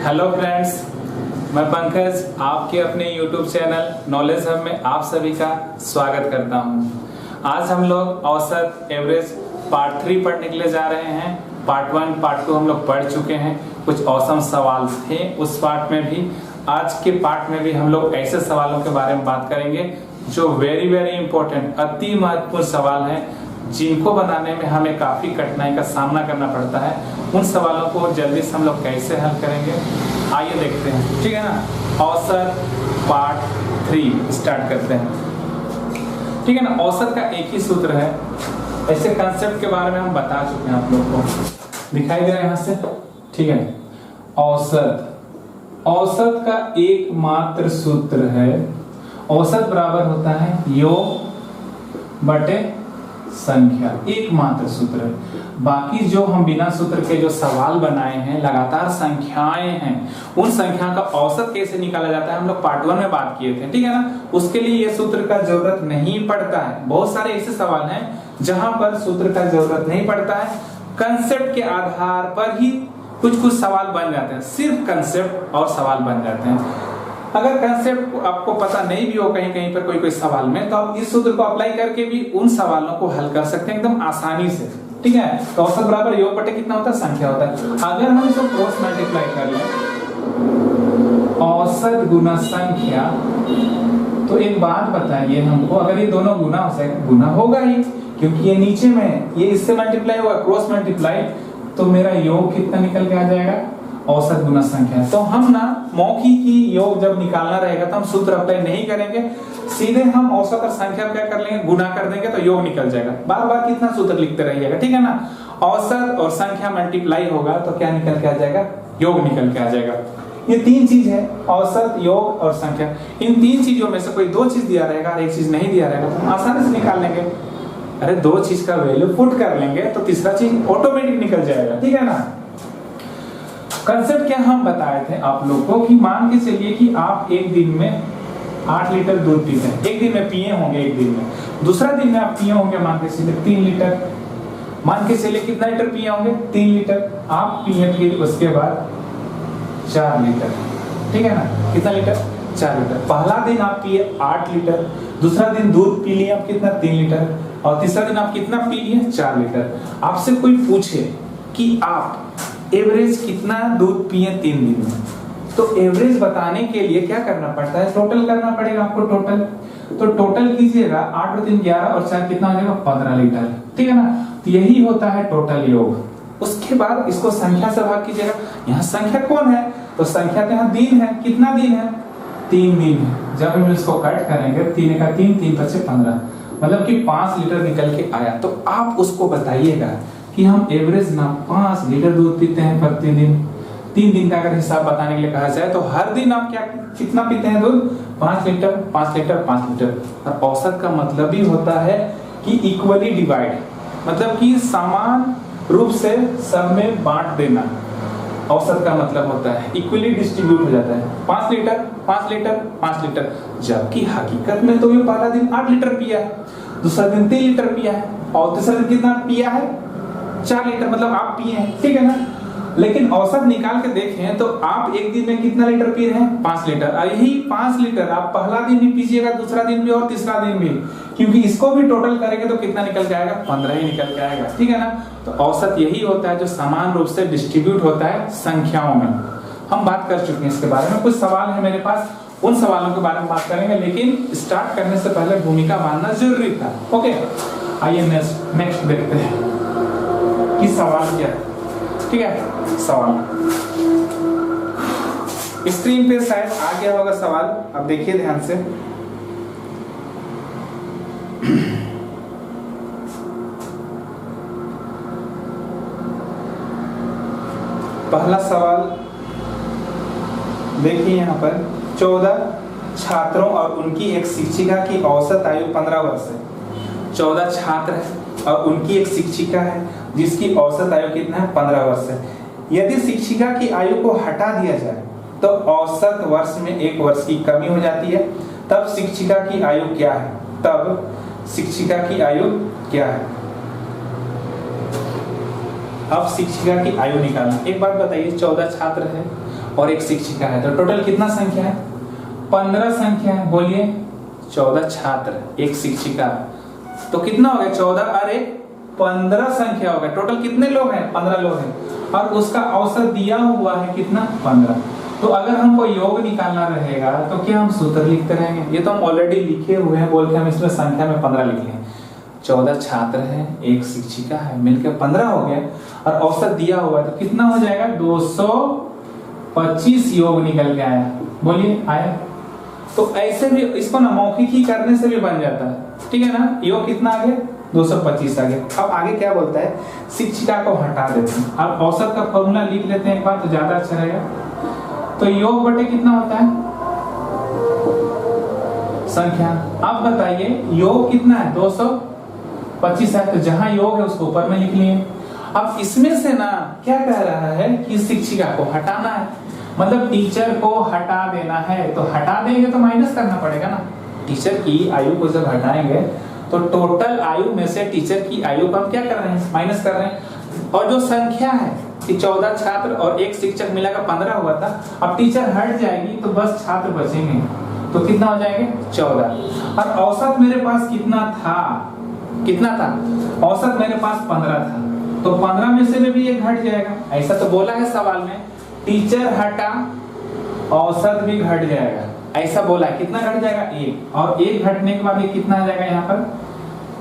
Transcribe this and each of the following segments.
Hello friends, मैं पंकज आपके अपने YouTube चैनल नॉलेज हब में आप सभी का स्वागत करता हूं। आज हम लोग औसत एवरेज पार्ट 3 पढ़ने के लिए जा रहे हैं। पार्ट 1 पार्ट 2 हम लोग पढ़ चुके हैं। कुछ औसम सवाल थे उस पार्ट में भी। आज के पार्ट में भी हम लोग ऐसे सवालों के बारे में बात करेंगे जो वेरी इंपॉर्टेंट, अति महत्वपूर्ण सवाल हैं, जिनको बनाने में हमें काफी कठिनाई का सामना करना पड़ता है। उन सवालों को जल्दी से हम लोग कैसे हल करेंगे, आइए देखते हैं। ठीक है ना। औसत पार्ट 3 स्टार्ट करते हैं। ठीक है ना। औसत का एक ही सूत्र है। ऐसे कंसेप्ट के बारे में हम बता चुके हैं आप लोग को। दिखाई दे रहा है यहाँ से? ठीक है। औसत का एकमात्र सूत्र है, औसत बराबर होता है योग बटे संख्या। एकमात्र सूत्र है। बाकी जो हम बिना सूत्र के जो सवाल बनाए हैं, लगातार संख्याएं हैं, उन संख्या का औसत कैसे निकाला जाता है हम लोग पार्ट 1 में बात किए थे। ठीक है ना। उसके लिए ये सूत्र का जरूरत नहीं पड़ता है। बहुत सारे ऐसे सवाल हैं जहां पर सूत्र का जरूरत नहीं पड़ता है। कंसेप्ट के आधार पर ही कुछ सवाल बन जाते हैं। सिर्फ कंसेप्ट और सवाल बन जाते हैं। अगर कंसेप्ट आपको पता नहीं भी हो कहीं पर कोई सवाल में, तो आप इस सूत्र को अप्लाई करके भी उन सवालों को हल कर सकते हैं एकदम आसानी से। ठीक है। तो औसत बराबर योग बटे कितना होता है? संख्या होता है। अगर हम इसको क्रॉस मल्टीप्लाई कर लें, औसत गुना संख्या, तो एक बात बताइए हमको, अगर ये दोनों गुना हो जाएगा, गुना होगा ही क्योंकि ये नीचे में है, ये इससे मल्टीप्लाई होगा, क्रॉस मल्टीप्लाई, तो मेरा योग कितना निकल के आ जाएगा? औसत गुना संख्या। तो हम ना मौखिक योग जब निकालना रहेगा तो हम सूत्र अप्लाई नहीं करेंगे, सीधे हम औसत और संख्या क्या कर लेंगे, गुना कर देंगे तो योग निकल जाएगा। बार बार कितना सूत्र लिखते रहिएगा। ठीक है ना। औसत और संख्या मल्टीप्लाई होगा तो क्या निकल के आ जाएगा? योग निकल के आ जाएगा। ये तीन चीज है, औसत, योग और संख्या। इन तीन चीजों में से कोई दो चीज दिया रहेगा और एक चीज नहीं दिया रहेगा तो हम आसानी से निकाल लेंगे। अरे दो चीज का वैल्यू पुट कर लेंगे तो तीसरा चीज ऑटोमेटिक निकल जाएगा। ठीक है ना। कंसेप्ट क्या हम बताए थे आप लोग को कि मान के चलिए कि आप एक दिन में 8 लीटर दूध पीते हैं। एक दिन में पिए होंगे, एक दिन में। दूसरा दिन में आप पिए होंगे मान के चलिए 3 लीटर। मान के चलिए कितना लीटर पिए होंगे? 3 लीटर। आप पिए फिर उसके बाद 4 लीटर। ठीक है ना। कितना लीटर? 4 लीटर। पहला दिन आप पिए 8 लीटर, दूसरा दिन दूध पी लिए आप कितना? 3 लीटर, और तीसरा दिन आप कितना पी लिए? 4 लीटर। आपसे कोई पूछे कि आप एवरेज कितना दूध पिए 3 दिन में, तो एवरेज बताने के लिए क्या करना पड़ता है? टोटल करना पड़ेगा आपको। टोटल तो टोटल कीजिएगा, 8 और 3 11 और 4 कितना हो जाएगा? 15 लीटर। ठीक है ना। तो यही होता है टोटल योग। उसके बाद इसको संख्या से भाग कीजिएगा। यहाँ संख्या कौन है? तो संख्या तो यहाँ दिन है। कितना दिन है? 3 दिन है। जब हम इसको कट करेंगे 3 का 3, 3 5 15, मतलब कि 5 लीटर निकल के आया। तो आप उसको बताइएगा कि हम एवरेज ना 5 लीटर दूध पीते हैं प्रतिदिन। 3 दिन का अगर हिसाब बताने के लिए कहा जाए तो हर दिन आप कितना पीते हैं दूध? 5 लीटर, 5 लीटर, 5 लीटर। और औसत का मतलब ही होता है कि इक्वली डिवाइड, मतलब कि समान रूप से सब में बांट देना। औसत का मतलब होता है इक्वली डिस्ट्रीब्यूट हो जाता है। 5 लीटर, 5 लीटर, 5 लीटर, जबकि हकीकत में तो ये पहला दिन 8 लीटर पिया है, दूसरा दिन 3 लीटर पिया है, और तीसरा दिन कितना पिया है? 4 लीटर, मतलब आप पिए हैं। ठीक है ना। लेकिन औसत निकाल के देखें तो आप एक दिन में कितना लीटर पी रहे हैं? 5 लीटर। और यही 5 लीटर आप पहला दिन भी पीजिएगा, दूसरा दिन भी और तीसरा दिन भी, क्योंकि इसको भी टोटल करेंगे तो कितना निकल के आएगा? 15 ही निकल के आएगा। ठीक है ना। तो औसत यही होता है जो समान रूप से डिस्ट्रीब्यूट होता है संख्याओं में। हम बात कर चुके हैं इसके बारे में। कुछ सवाल है मेरे पास, उन सवालों के बारे में बात करेंगे, लेकिन स्टार्ट करने से पहले भूमिका बांधना जरूरी था। ओके, आइए नेक्स्ट देखते हैं कि सवाल क्या है। ठीक है। सवाल स्क्रीन पे शायद आ गया होगा सवाल, अब देखिए ध्यान से। पहला सवाल देखिए यहाँ पर। 14 छात्रों और उनकी एक शिक्षिका की औसत आयु 15 वर्ष है। 14 छात्र है और उनकी एक शिक्षिका है जिसकी औसत आयु कितना है? 15 वर्ष है। यदि शिक्षिका की आयु को हटा दिया जाए तो औसत वर्ष में 1 वर्ष की कमी हो जाती है। तब शिक्षिका की आयु क्या है? तब शिक्षिका की आयु क्या है? अब शिक्षिका की आयु निकालना। एक बात बताइए, 14 छात्र है और एक शिक्षिका है, तो टोटल कितना संख्या है? 15 संख्या है। बोलिए 14 छात्र, एक शिक्षिका, तो कितना हो गया? 14 और एक 15 संख्या हो गया। टोटल कितने लोग हैं? 15 लोग हैं। और उसका औसत दिया हुआ है कितना? 15। तो अगर हमको योग निकालना रहेगा तो क्या हम सूत्र लिखते रहेंगे? ये तो हम ऑलरेडी लिखे हुए हैं, बोल के हम इसमें संख्या में 15 लिखे हैं। 14 छात्र हैं, एक शिक्षिका है, मिलकर 15 हो गया। और औसत दिया हुआ है तो कितना हो जाएगा? 225 योग निकल के आया। बोलिए आया? तो ऐसे भी इसको ना मौखिक ही करने से भी बन जाता है, ठीक है ना। योग कितना आ गया? 225 आ गया। अब आगे क्या बोलता है? शिक्षिका को हटा देते हैं। अब औसत का फॉर्मूला लिख लेते हैं एक बार, तो ज्यादा अच्छा रहेगा। तो योग बटे कितना होता है? संख्या। अब बताइए योग कितना है? 225 है, तो जहां योग है उसको ऊपर में लिख लिए। अब इसमें से ना क्या कह रहा है कि शिक्षिका को हटाना है, मतलब टीचर को हटा देना है। तो हटा देंगे तो माइनस करना पड़ेगा ना। टीचर की आयु को जब हटाएंगे तो टोटल आयु में से टीचर की आयु को हम क्या कर रहे हैं? माइनस कर रहे हैं। और जो संख्या है कि 14 छात्र और एक शिक्षक मिलाकर 15 हुआ था, अब टीचर हट जाएगी तो बस छात्र बचेंगे, तो कितना हो जाएंगे? 14। और औसत मेरे पास कितना था? कितना था? औसत मेरे पास 15 था, तो 15 में से भी एक घट जाएगा। ऐसा तो बोला है सवाल में, टीचर हटा औसत भी घट जाएगा, ऐसा बोला है। कितना घट जाएगा? 1। और 1 घटने के बाद ये कितना आ जाएगा? यहाँ पर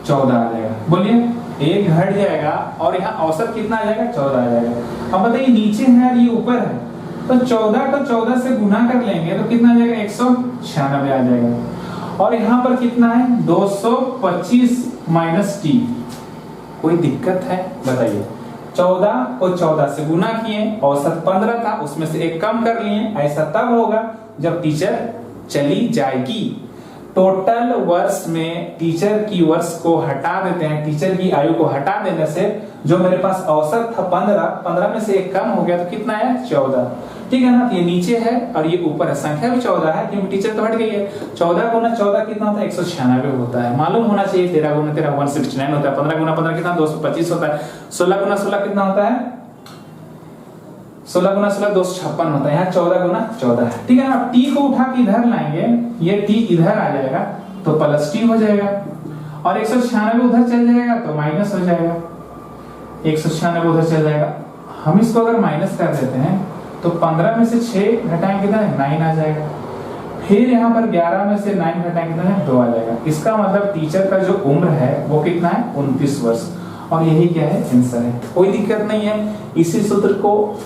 14 आ जाएगा। बोलिए 1 घट जाएगा और यहाँ औसत कितना आ जाएगा? 14 आ जाएगा। अब बताइए नीचे है और ये ऊपर है, तो 14 को 14 से गुना कर लेंगे तो कितना आ जाएगा? 196 आ जाएगा। और यहाँ पर कितना है? 225 माइनस टी। कोई दिक्कत है? बताइए। 14 को 14 से गुना किए, औसत 15 था, उसमें से एक कम कर लिए। ऐसा तब होगा जब टीचर चली जाएगी। टोटल वर्ष में टीचर की वर्ष को हटा देते हैं, टीचर की आयु को हटा देने से जो मेरे पास औसत था 15 में से एक कम हो गया, तो कितना है? 14। ठीक है ना। तो ये नीचे है और ये ऊपर है, संख्या भी 14 है क्योंकि टीचर तो हट गई है। 14 गुना 14 कितना होता है? 196 होता है। मालूम होना चाहिए। 13 गुना 13 169 होता है। 15 गुना 15 कितना? 225 होता है। 16 गुना 16 कितना होता है? 16 गुना 16 256 होता है। यहाँ 14 गुना 14 है। ठीक है ना। टी को उठा के इधर लाएंगे, ये टी इधर आ जाएगा तो प्लस टी हो जाएगा, और 196 उधर चल जाएगा तो माइनस हो जाएगा। 196 उधर चल जाएगा। हम इसको अगर माइनस कर देते हैं तो 15 में से 6 घटाएंगे कितना है? 9 आ जाएगा। फिर यहाँ पर 11 में से 9 घटाएंगे कितना है? 2 आ जाएगा। इसका मतलब टीचर का जो उम्र है वो कितना है? 29 वर्ष। और यही क्या है? आंसर है। कोई दिक्कत नहीं है। इसी सूत्र को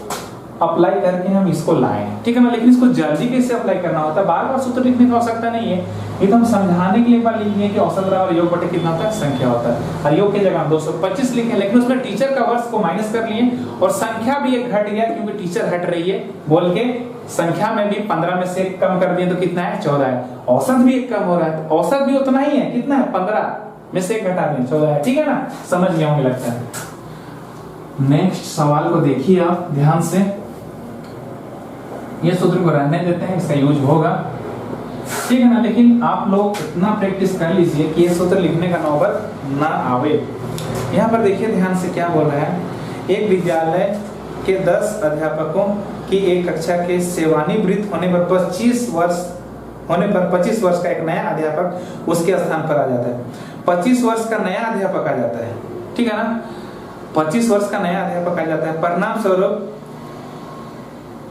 अप्लाई करके हम इसको लाए, ठीक है ना। लेकिन इसको जल्दी कैसे अप्लाई करना होता है? बार बार सूत्र लिखने की आवश्यकता नहीं है। ये तो हम समझाने के लिए बार लिख लिए कि औसत बराबर योग बटे कितना होता है? संख्या होता है। और योग की जगह हम 225 लिखे, लेकिन उसमें टीचर का वर्ष को माइनस कर लिए और संख्या भी एक घट गया क्योंकि टीचर हट रही है बोल के संख्या में भी 15 में से कम कर दिए तो कितना है? 14 है। औसत भी एक कम हो रहा है, तो औसत भी उतना ही है। कितना है? 15 में से एक घटा दिए 14 है। ठीक है ना। समझ गए होंगे लगता है। नेक्स्ट सवाल को देखिए आप ध्यान से। ये सूत्र को रहने देते हैं, इसका यूज होगा, ठीक है ना। लेकिन आप लोग इतना प्रैक्टिस कर लीजिए कि ये सूत्र लिखने का नौबत ना आवे। यहाँ पर देखिए ध्यान से क्या बोल रहा है। एक विद्यालय के 10 अध्यापकों की एक कक्षा के सेवानिवृत्त होने पर 25 वर्ष का एक नया अध्यापक उसके स्थान पर आ जाता है। 25 वर्ष का नया अध्यापक आ जाता है, ठीक है ना। 25 वर्ष का नया अध्यापक आ जाता है। परिणाम स्वरूप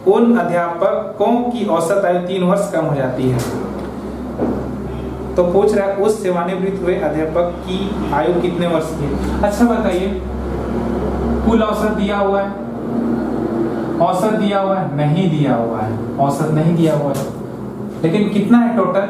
उन अध्यापकों की औसत आयु 3 वर्ष कम हो जाती है। तो पूछ रहा है उस सेवानिवृत्त हुए अध्यापक की आयु कितने वर्ष की? अच्छा बताइए, कुल औसत दिया हुआ है? औसत दिया हुआ है? नहीं दिया हुआ है। औसत नहीं दिया हुआ है, लेकिन कितना है टोटल?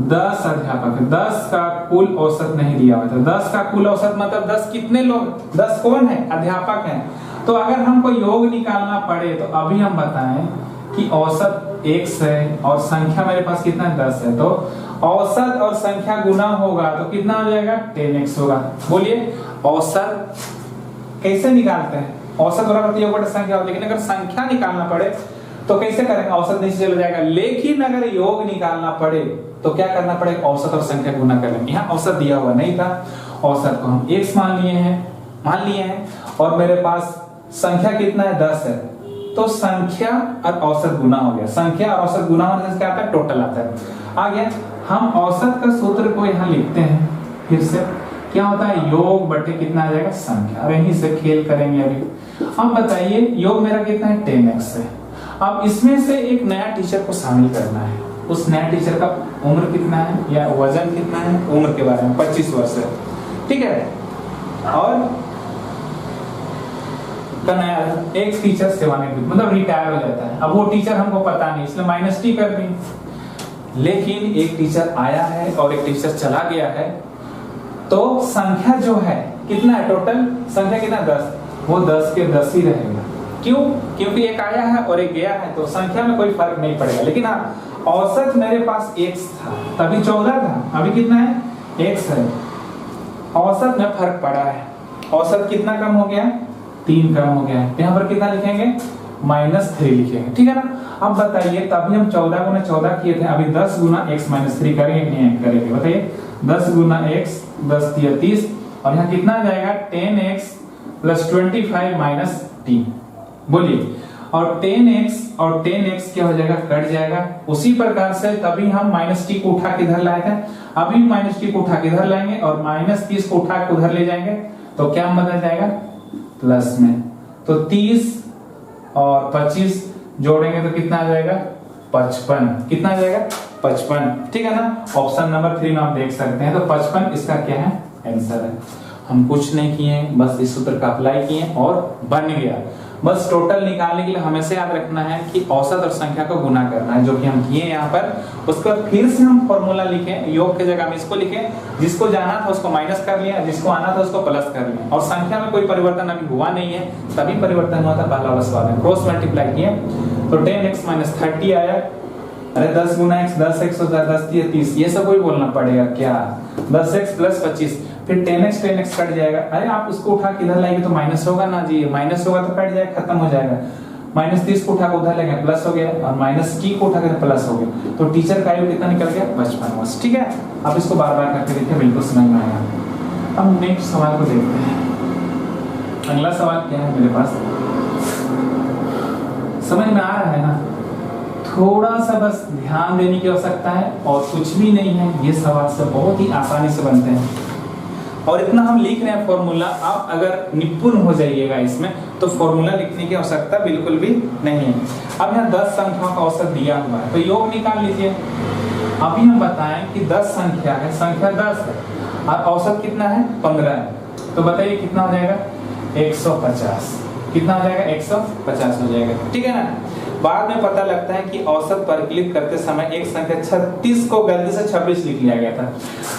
10 अध्यापक। 10 का कुल औसत नहीं दिया हुआ था। 10 का कुल औसत मतलब 10 कितने लोग? 10 कौन है? अध्यापक हैं। तो अगर हमको योग निकालना पड़े तो अभी हम बताएं कि औसत x है और संख्या मेरे पास कितना है? 10 है। तो औसत और संख्या गुना होगा तो कितना हो जाएगा? 10x होगा। बोलिए औसत कैसे निकालते हैं? औसत बराबर योग बटे संख्या। लेकिन अगर संख्या निकालना पड़े तो कैसे करेंगे? औसत नीचे चला जाएगा। लेकिन अगर योग निकालना पड़े तो क्या करना पड़ेगा? औसत और संख्या गुना कर लेंगे। यहाँ औसत दिया हुआ नहीं था, औसत को हम x मान लिए हैं और मेरे पास संख्या कितना है? 10 है। तो संख्या और औसत गुना हो गया, संख्या और औसत गुना होने से क्या आता है, टोटल आता है। आ गया। हम औसत का सूत्र को यहाँ लिखते हैं, फिर से क्या होता है, योग बटे कितना आ जाएगा, संख्या। अब यहीं से खेल करेंगे अभी। अब बताइए योग मेरा कितना है, 10x है। अब इसमें से एक नया टीचर को शामिल करना है, उस नया टीचर का उम्र कितना है या वजन कितना है, उम्र के बारे में 25 वर्ष है, ठीक है। और का नया एक टीचर सेवानिवृत्त मतलब रिटायर हो जाता है। अब वो टीचर हमको पता नहीं, इसलिए -t कर दी। लेकिन एक टीचर आया है और एक टीचर चला गया है, तो संख्या जो है कितना है, टोटल संख्या कितना, 10, वो 10 के 10 ही रहेगा। क्यों? क्योंकि एक आया है और एक गया है, तो संख्या में कोई फर्क नहीं पड़ेगा। लेकिन हाँ, औसत मेरे पास x था, तभी 14 था, अभी कितना है, x है। औसत में फर्क पड़ा है, औसत कितना कम हो गया, 3 कम हो गया है। यहाँ पर कितना लिखेंगे, -3 लिखेंगे, ठीक है ना। अब बताइए, तभी हम 14 गुना 14 किए थे, अभी 10 गुना x -3 करेंगे कि नहीं करेंगे, बताइए। 10 गुना x 10 × 30 और यहाँ कितना आ जाएगा, 10x + 25 - t, बोलिए। और 10x और 10x क्या हो जाएगा, कट जाएगा। उसी प्रकार से तभी हम -t को उठा के इधर लाए थे, अभी -t को उठा के इधर लाएंगे और -30 को उठा के उधर ले जाएंगे, तो क्या बदल जाएगा, प्लस में। तो 30 और 25 जोड़ेंगे तो कितना आ जाएगा, 55। कितना आ जाएगा, 55, ठीक है ना। ऑप्शन नंबर 3 में आप देख सकते हैं, तो 55 इसका क्या है, आंसर है। हम कुछ नहीं किए, बस इस सूत्र का अप्लाई किए और बन गया। बस टोटल निकालने के लिए हमेशा याद रखना है कि औसत और संख्या को गुना करना है, जो कि हम किए यहाँ पर। उसके बाद फिर से हम फॉर्मूला लिखें, योग की जगह हम इसको लिखें, जिसको जाना था उसको माइनस कर लिया, जिसको आना था उसको प्लस कर लिया। और संख्या में कोई परिवर्तन अभी हुआ नहीं है, तभी परिवर्तन हुआ था पहला वाला सवाल में। क्रॉस मल्टीप्लाई किए तो 10x - 30 आया। अरे 10 गुना x 10x होता है, 10 × 30, ये सब कोई बोलना पड़ेगा क्या, 10x + 25, फिर 10x कट जाएगा। अरे आप उसको उठा के इधर लाएंगे तो माइनस होगा ना जी, माइनस होगा तो कट जाएगा, खत्म हो जाएगा। -30 को उठा के उधर लेंगे, प्लस हो गया, और -t को उठा के प्लस हो गया, तो टीचर का आयु कितना निकल गया, 55 वर्ष, ठीक है। आप इसको बार बार करके देखिए, बिल्कुल समझ में आएगा। अब नेक्स्ट सवाल को देखते हैं। अगला सवाल क्या है मेरे पास, समझ में आ रहा है ना, थोड़ा सा बस ध्यान देने की आवश्यकता है और कुछ भी नहीं है। ये सवाल से बहुत ही आसानी से बनते हैं और इतना हम लिख रहे हैं फॉर्मूला, आप अगर निपुण हो जाइएगा इसमें तो फॉर्मूला लिखने की आवश्यकता बिल्कुल भी नहीं है। अब यहाँ 10 संख्याओं का औसत दिया हुआ है, तो योग निकाल लीजिए। अभी हम बताएं कि 10 संख्या है, संख्या 10 है और औसत कितना है, 15 है, तो बताइए कितना हो जाएगा, 150। कितना हो जाएगा, 150 हो जाएगा, ठीक है ना। बाद में पता लगता है कि औसत पर क्लिक करते समय एक संख्या 36 को गलती से 26 लिख लिया गया था।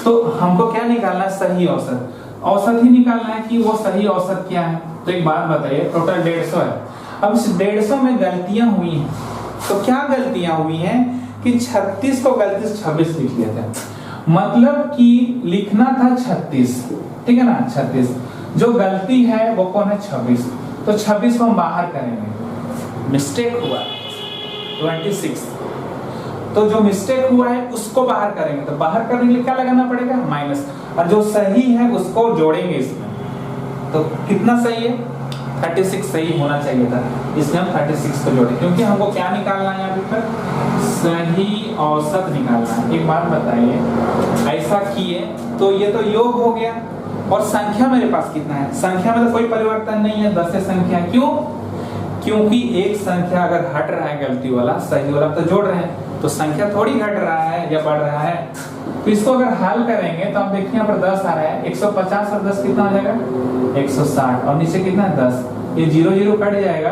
तो हमको क्या निकालना है, सही औसत, औसत ही निकालना है कि वो सही औसत क्या है। तो एक बात बताइए, टोटल 150 है। अब इस 150 में गलतियां हुई हैं, तो क्या गलतियां हुई हैं कि 36 को गलती से 26 लिख लिया था, मतलब कि लिखना था 36, ठीक है ना, 36। जो गलती है वो कौन है, 26, तो 26 को हम बाहर करेंगे, मिस्टेक हुआ 26, तो जो मिस्टेक हुआ है उसको बाहर करेंगे, तो बाहर करने के लिए क्या लगाना पड़ेगा, माइनस, और जो सही है उसको जोड़ेंगे इसमें। तो कितना सही है, 36 सही होना चाहिए था, इसमें हम 36 को जोड़े, क्योंकि हमको क्या निकालना है, यहाँ पर सही औसत निकालना है। एक बात बताइए, ऐसा किए तो ये तो योग हो गया, और संख्या मेरे पास कितना है, संख्या में तो कोई परिवर्तन नहीं है, 10 से संख्या। क्यों? क्योंकि एक संख्या अगर हट रहा है गलती वाला, सही वाला तो जोड़ रहे हैं, तो संख्या थोड़ी घट रहा है या बढ़ रहा है। तो इसको अगर हल करेंगे तो आप देखिए यहाँ पर 10 आ रहा है, 150 और 10 कितना आ जाएगा, 160, और नीचे कितना है, 10, ये 0 0 कट जाएगा,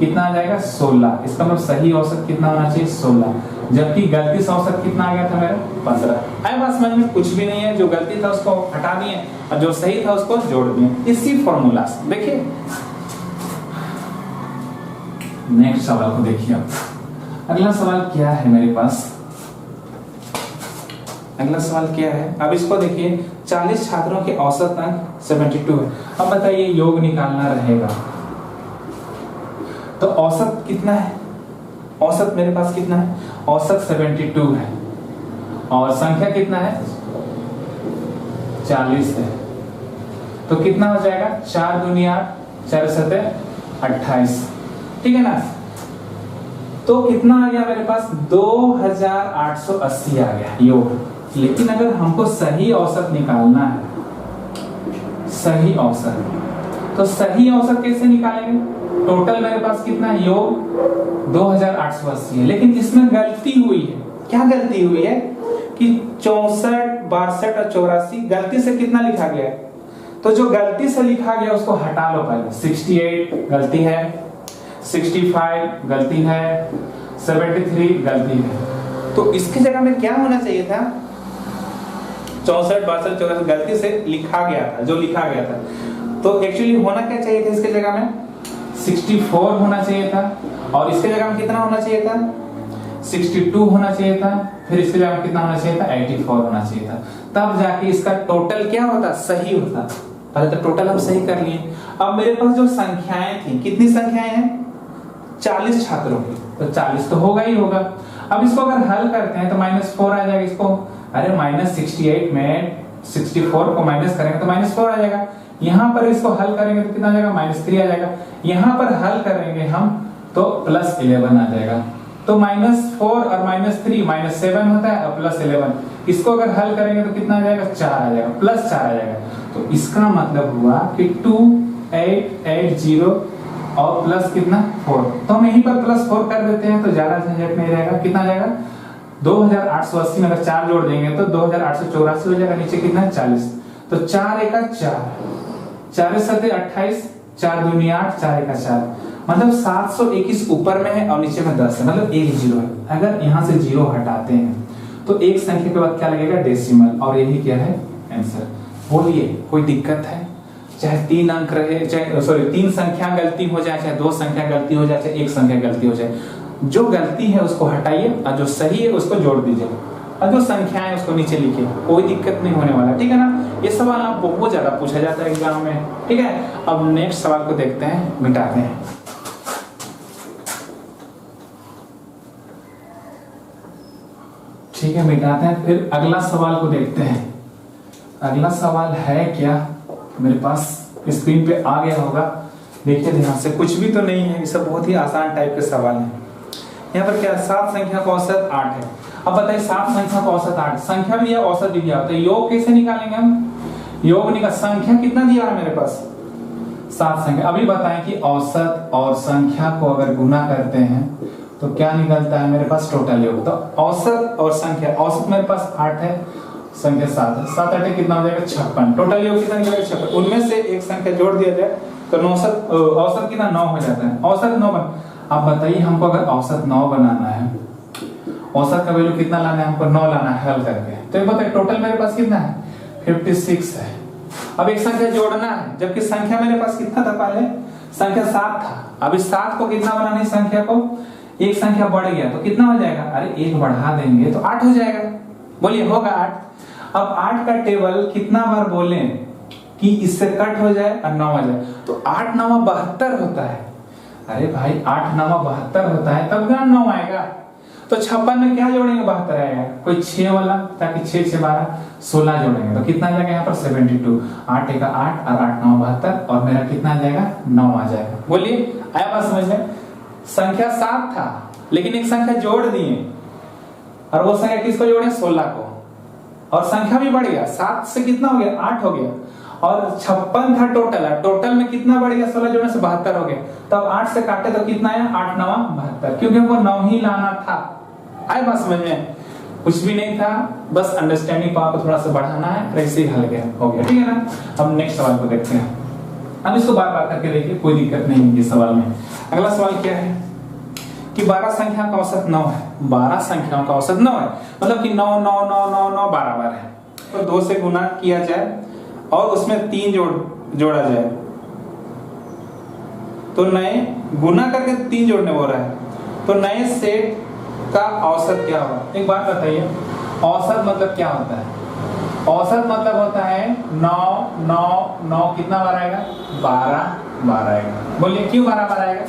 कितना आ जाएगा, 16। इसका मतलब सही औसत कितना होना चाहिए, 16, जबकि गलती से औसत कितना आ गया था मेरा, 15। आए बात समझ में, कुछ भी नहीं है, जो गलती था उसको हटा दिए और जो सही था उसको जोड़ दिए, इसी फॉर्मूला से। देखिए नेक्स्ट सवाल को देखिए। अगला सवाल क्या है मेरे पास, अगला सवाल क्या है, अब इसको देखिए। 40 छात्रों के औसत अंक 72 है। अब बताइए योग निकालना रहेगा, तो औसत कितना है, औसत मेरे पास कितना है, औसत 72 है और संख्या कितना है, 40 है, तो कितना हो जाएगा, 4 दूनी 8, 4 सते 28, ठीक है ना। तो कितना आ गया मेरे पास 2880 आ गया योग। लेकिन अगर हमको सही औसत निकालना है, सही औसत, तो सही औसत कैसे निकालेंगे? टोटल मेरे पास कितना है योग 2880 है, लेकिन इसमें गलती हुई है। क्या गलती हुई है कि 64, 62 और 84 गलती से कितना लिखा गया है? तो जो गलती से लिखा गया उसको हटा लो पहले। 68 गलती है, 65 गलती है, 73 गलती है। तो इसकी जगह में क्या होना चाहिए था? 64, 62, 84 गलती से लिखा गया था, जो लिखा गया था। तो एक्चुअली होना क्या चाहिए था? इसके जगह में 64 होना चाहिए था, और इसके जगह में कितना होना चाहिए था? 62 होना चाहिए था। फिर इसके जगह में कितना होना चाहिए था? 84 होना चाहिए था। तब जाके इसका टोटल क्या होता? सही होता। पहले तो टोटल हम सही कर लिए। अब मेरे पास जो संख्याएं थी, कितनी संख्याएं हैं? 40 छात्रों की, तो 40 तो होगा ही होगा। अब इसको अगर हल करते हैं तो -4 आ जाएगा इसको। अरे -68 में 64 को माइनस करेंगे तो -4 आ जाएगा। यहाँ पर इसको हल करेंगे तो कितना आ जाएगा? -3 आ जाएगा। यहाँ पर हल करेंगे हम तो +11 आ जाएगा। तो -4 और -3 -7 होता है, और +11 इसको अगर हल करेंगे तो कितना आ जाएगा? 4 आ जाएगा, +4 आ जाएगा। तो इसका मतलब हुआ कि 2880 और प्लस कितना 4। तो हम यहीं पर +4 कर देते हैं तो ज्यादा झंझट नहीं रहेगा। कितना आ जाएगा? 2880 में अगर 4 जोड़ देंगे तो 2884 हो जाएगा। नीचे कितना है? 40। तो 4 एका 4, 4 7 28, 4 दूनी 8, 4 एका 4, मतलब 721 ऊपर में है और नीचे में 10 है, मतलब एक 0 है। अगर यहाँ से 0 हटाते हैं तो एक संख्या के बाद क्या लगेगा? डेसिमल। और यही क्या है? आंसर। बोलिए कोई दिक्कत है? चाहे 3 अंक रहे, चाहे 3 संख्या गलती हो जाए, चाहे 2 संख्या गलती हो जाए, चाहे 1 संख्या गलती हो जाए, जो गलती है उसको हटाइए और जो सही है उसको जोड़ दीजिए, और जो संख्या है उसको नीचे लिखिए। कोई दिक्कत नहीं होने वाला, ठीक है ना। ये सवाल आप बहुत ज्यादा पूछा जाता है एग्जाम में, ठीक है। अब नेक्स्ट सवाल को देखते हैं, मिटाते हैं। ठीक है, मिटाते हैं। फिर अगला सवाल को देखते हैं। अगला सवाल है क्या? मेरे पास स्क्रीन पे आ गया होगा, देखिए ध्यान से। कुछ भी तो नहीं है, ये सब बहुत ही आसान टाइप के सवाल हैं। यहाँ पर क्या? 7 संख्या का औसत 8 है। अब बताइए 7 संख्या का औसत 8, संख्या भी है औसत भी दिया होता है, योग कैसे निकालेंगे हम? योग निकाल, संख्या कितना दिया है मेरे पास? 7 संख्या। अभी बताएं कि औसत और संख्या को अगर गुना करते हैं तो क्या निकलता है मेरे पास? टोटल योग। तो औसत और संख्या, औसत मेरे पास 8 है, संख्या 7 है, 7 8 कितना हो जाएगा? 56। टोटल योग कितना निकलेगा? 56। उनमें से एक संख्या जोड़ दिया जाए तो औसत कितना? 9 हो जाता है। औसत 9 बन। आप बताइए हमको अगर औसत 9 बनाना है, औसत का वैल्यू कितना लाना है हमको? 9 लाना है हल करके। तो ये बताइए टोटल मेरे पास कितना है? 56 है। अब एक संख्या जोड़ना है, जबकि संख्या मेरे पास कितना था? पहले संख्या 7 था। अब इस 7 को कितना बनाना है? संख्या को एक संख्या बढ़ गया तो कितना हो जाएगा? अरे एक बढ़ा देंगे तो 8 हो जाएगा। बोलिए होगा 8। अब 8 का टेबल कितना बार बोले कि इससे कट हो जाए और 9 आ जाए? तो 8 9 72 होता है। अरे भाई 8 9 72 होता है, तब क्या 9 आएगा? तो 56 में क्या जोड़ेंगे? 72 आएगा। कोई 6 वाला, ताकि 6 6 12 16 जोड़ेंगे तो कितना आ जाएगा यहाँ पर? 72। 8 एका 8 और 8 9 72, और मेरा कितना आ जाएगा? 9 आ जाएगा। बोलिए आया बात समझ में? संख्या 7 था, लेकिन एक संख्या जोड़ दिए, और वो संख्या किसको जोड़े? 16 को। और संख्या भी बढ़ गया, 7 से कितना हो गया? 8 हो गया। और 56 था टोटल है, टोटल में कितना बढ़ गया? 16 जोड़ने से 72 हो गया। तब 8 से काटे तो कितना आया? 8 9 72, क्योंकि हमको 9 ही लाना था। आए बात समझ में? कुछ भी नहीं था, बस अंडरस्टैंडिंग पावर को थोड़ा सा बढ़ाना है, ऐसे ही हल गया, हो गया, ठीक है ना। अब नेक्स्ट सवाल को देखते हैं। अब इसको बार बार करके देखिए, कोई दिक्कत नहीं है इस सवाल में। अगला सवाल क्या है कि 12 संख्या का औसत 9 है। 12 संख्याओं का औसत 9 है, मतलब कि 9 9 9 9 9 12 बार है। तो 2 से गुना किया जाए और उसमें 3 जोड़ा जाए, तो नए गुना करके 3 जोड़ने बोल रहा है, तो नए सेट का औसत क्या होगा? एक बात बताइए, औसत मतलब क्या होता है? औसत मतलब होता है 9 9 9 कितना बार आएगा? 12 बार आएगा। बोलिए क्यों 12 बार आएगा?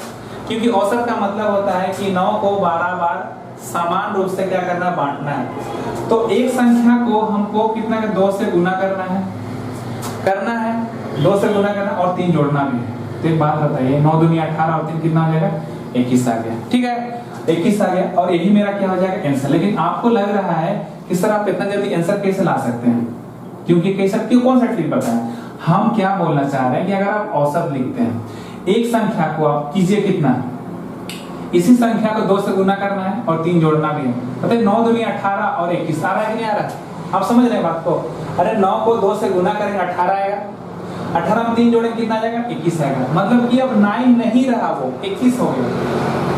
क्योंकि औसत का मतलब होता है कि 9 को 12 बार समान रूप से क्या करना? बांटना है। तो एक संख्या को हमको कितना? 2 से गुना करना है 2 से गुना करना और 3 जोड़ना भी है। तो एक बात बताइए, 9 दूनी 18 और 3 कितना हो जाएगा? 21 आ गया। ठीक है, 21 आ गया और यही मेरा क्या हो जाएगा आंसर। लेकिन आपको लग रहा है कि सर आप इतना जल्दी आंसर कैसे ला सकते हैं, क्योंकि कैसे क्यों, कौन सा ट्रिक पता है। हम क्या बोलना चाह रहे हैं कि अगर आप औसत लिखते हैं, एक संख्या को आप कीजिए कितना, इसी संख्या को 2 से गुना करना है और 3 जोड़ना भी है। पता है 9 दूनी 18 और 21 आ रहा है कि नहीं आ रहा है? आप समझ रहे हैं बात को? अरे 9 को 2 से गुना करेंगे 18 आएगा, 18 में 3 जोड़ेंगे कितना आ जाएगा 21 आएगा। मतलब कि अब 9 नहीं रहा, वो 21 हो गया,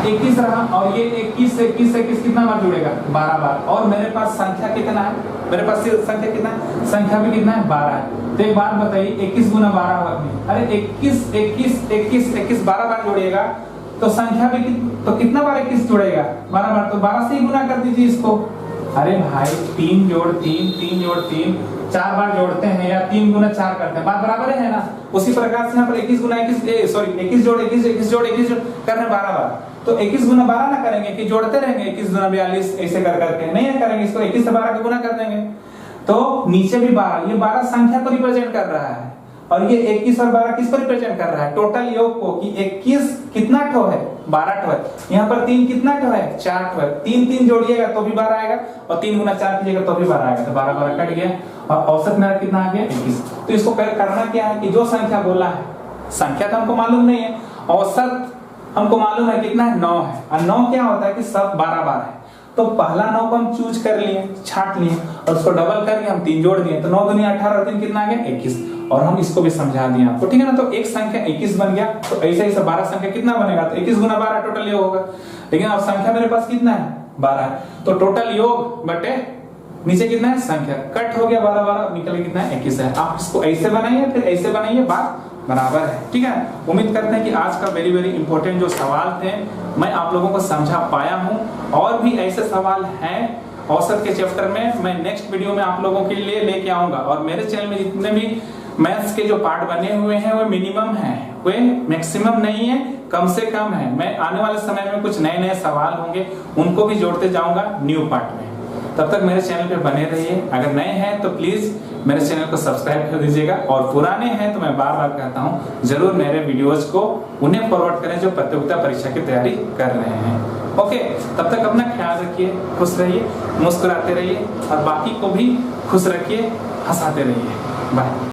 21 रहा। और ये 21 से 21 से 21 कितना बार जुड़ेगा 12 बार। और मेरे पास संख्या कितना है, मेरे पास संख्या कितना है, संख्या भी कितना है 12 है। तो एक बात बताइए 21 गुना 12 होगा नहीं? अरे 21 21 21 21 12 बार जोड़िएगा तो संख्या भी तो कितना बार 21 जोड़ेगा 12 बार, तो 12 से ही गुना कर दीजिए इसको। अरे भाई 3 जोड़ 3 3 जोड़ 3 4 बार जोड़ते हैं या 3 गुना 4 करते हैं, बात बराबर है ना। उसी प्रकार से यहाँ पर 21 गुना 21 सॉरी 21 जोड़ 21 21 जोड़ 21 कर रहे 12 बार, तो 21 गुना 12 ना करेंगे कि जोड़ते रहेंगे 21 गुना 42 ऐसे कर करके नहीं करेंगे, इसको 21 से 12 का गुना कर देंगे। तो नीचे भी 12, ये 12 संख्या को रिप्रेजेंट कर रहा है और ये 21 और 12 किसको रिप्रेजेंट कर रहा है, टोटल योग को। कि 21 कितना ठो है 12 ठो है, यहाँ पर 3 कितना ठो है 4 ठो है। 3 3 जोड़िएगा तो भी 12 आएगा और 3 गुना 4 कीजिएगा तो भी 12 आएगा, तो 12 12 कट गया और औसत मेरा कितना आ गया 21। तो इसको करना क्या है कि जो संख्या बोला है, संख्या तो हमको मालूम नहीं है, औसत हमको मालूम है कितना है 9 है। और 9 क्या होता है कि सब 12 बार है, तो पहला 9 को हम चूज कर लिए, छांट लिए और उसको डबल करके हम 3 जोड़ दिए, तो 9 दूनी 18 और 3 कितना आ गया 21। और हम इसको भी समझा दिए आपको, ठीक है ना। तो एक संख्या 21 बन गया, तो ऐसे ही 12 संख्या कितना बनेगा, तो 21 गुना 12 टोटल योग होगा। लेकिन अब संख्या मेरे पास कितना है 12 है, तो टोटल योग बटे नीचे कितना है संख्या, कट हो गया 12 12 निकल कितना है 21 है। आप इसको ऐसे बनाइए फिर ऐसे बनाइए, बात बराबर है। ठीक है, उम्मीद करते हैं कि आज का वेरी वेरी इंपॉर्टेंट जो सवाल थे मैं आप लोगों को समझा पाया हूं। और भी ऐसे सवाल हैं औसत के चैप्टर में, मैं नेक्स्ट वीडियो में आप लोगों के लिए लेके आऊंगा। और मेरे चैनल में जितने भी मैथ्स के जो पार्ट बने हुए हैं वो मिनिमम है, वे मैक्सिमम नहीं है, कम से कम है। मैं आने वाले समय में कुछ नए नए सवाल होंगे उनको भी जोड़ते जाऊंगा न्यू पार्ट में। तब तक मेरे चैनल पे बने रहिए। अगर नए हैं तो प्लीज मेरे चैनल को सब्सक्राइब कर दीजिएगा, और पुराने हैं तो मैं बार बार कहता हूं जरूर मेरे वीडियोस को उन्हें फॉरवर्ड करें जो प्रतियोगिता परीक्षा की तैयारी कर रहे हैं। ओके, तब तक अपना ख्याल रखिए, खुश रहिए, मुस्कुराते रहिए और बाकी को भी खुश रखिए, हंसाते रहिए। बाय।